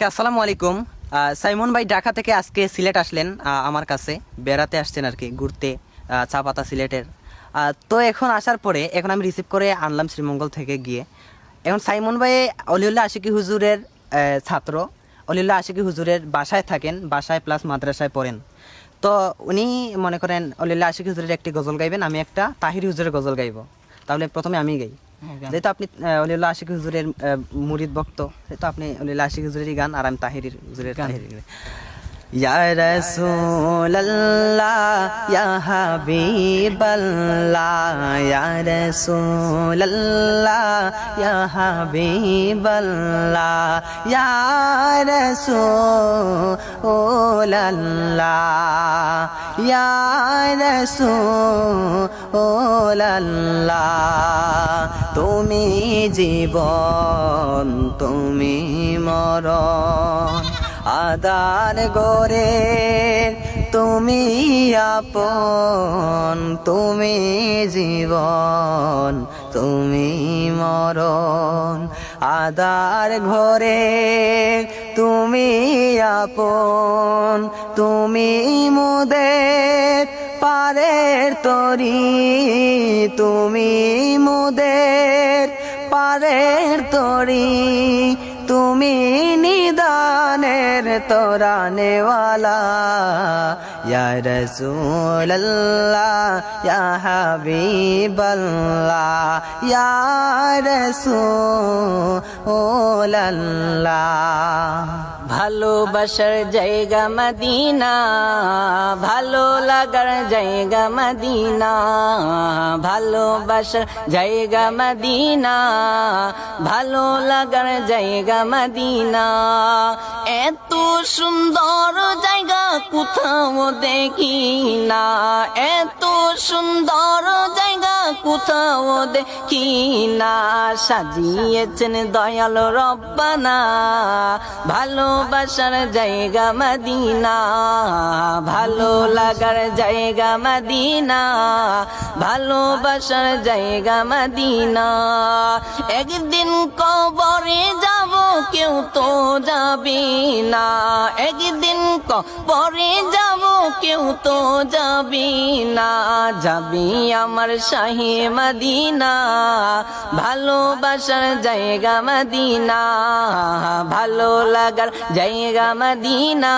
আসসালামু আলাইকুম। সাইমন ভাই ঢাকা থেকে আজকে সিলেট আসলেন, আমার কাছে বেড়াতে আসছেন আর কি, ঘুরতে, চা পাতা সিলেটের। তো এখন আসার পরে এখন আমি রিসিভ করে আনলাম শ্রীমঙ্গল থেকে গিয়ে। এখন সাইমন ভাই অলিউল্লাহ আশিকি হুজুরের ছাত্র। অলিউল্লাহ আশিকি হুজুরের বাসায় থাকেন, বাসায় প্লাস মাদ্রাসায় পড়েন। তো উনি মনে করেন অলিউল্লাহ আশিকি হুজুরের একটি গজল গাইবেন, আমি একটা তাহিরি হুজুরের গজল গাইবো। তাহলে প্রথমে আমি গাই, যেহেতু আপনি অলিউল্লাহ আশিক হুজুরের মুরিদ ভক্ত, সেহেতু আপনি অলিউল্লাহ আশিক হুজুরেরই গান আর আমি তাহিরি হুজুরের তাহিরি গান। ইয়া রাসূলুল্লাহ ইয়া হাবিবাল্লাহ, ইয়া রাসূলুল্লাহ ইয়া হাবিবাল্লাহ, ইয়া রাসূলুল্লাহ ইয়া রাসূলুল্লাহ। তুমি জীবন তুমি মরণ, আদার গরে তুমি আপন, তুমি জীবন তুমি মরণ, আদার ঘরে তুমি আপন, তুমি মুদের পারের তরি, তুমি মুদের পারের তরি, তুমি নিদানের তোরানেওয়ালা। ইয়া রাসূলুল্লাহ ইয়া হাবিবাল্লাহ, ইয়া রাসূলুল্লাহ। ভালোবাসার জায়গা মদিনা, ভালো লাগার জায়গা মদিনা, ভালোবাসার জায়গা মদিনা, ভালো লাগার জায়গা মদিনা। এত সুন্দর জায়গা কোথাও দেখি না, এত সুন্দর জায়গা কোথাও দেখি না। সাজিয়েছেন দয়াল রব্বানা ভালোবাসার জায়গা মদিনা, ভালো লাগার জায়গা মদিনা, ভালোবাসার জায়গা মদিনা। একদিন কবরে যাব কেউ তো যাবে না, একদিন কবরে যাব কেউ তো যাবে না। যাবি আমার শাহে মদিনা, ভালোবাসার জায়গা মদিনা, ভালো লাগার জায়গা মদিনা,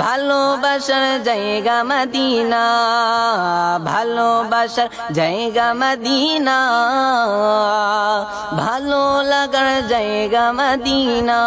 ভালোবাসার জায়গা মদিনা, ভালোবাসার জায়গা মদিনা, ভালো লাগার জায়গা মদিনা।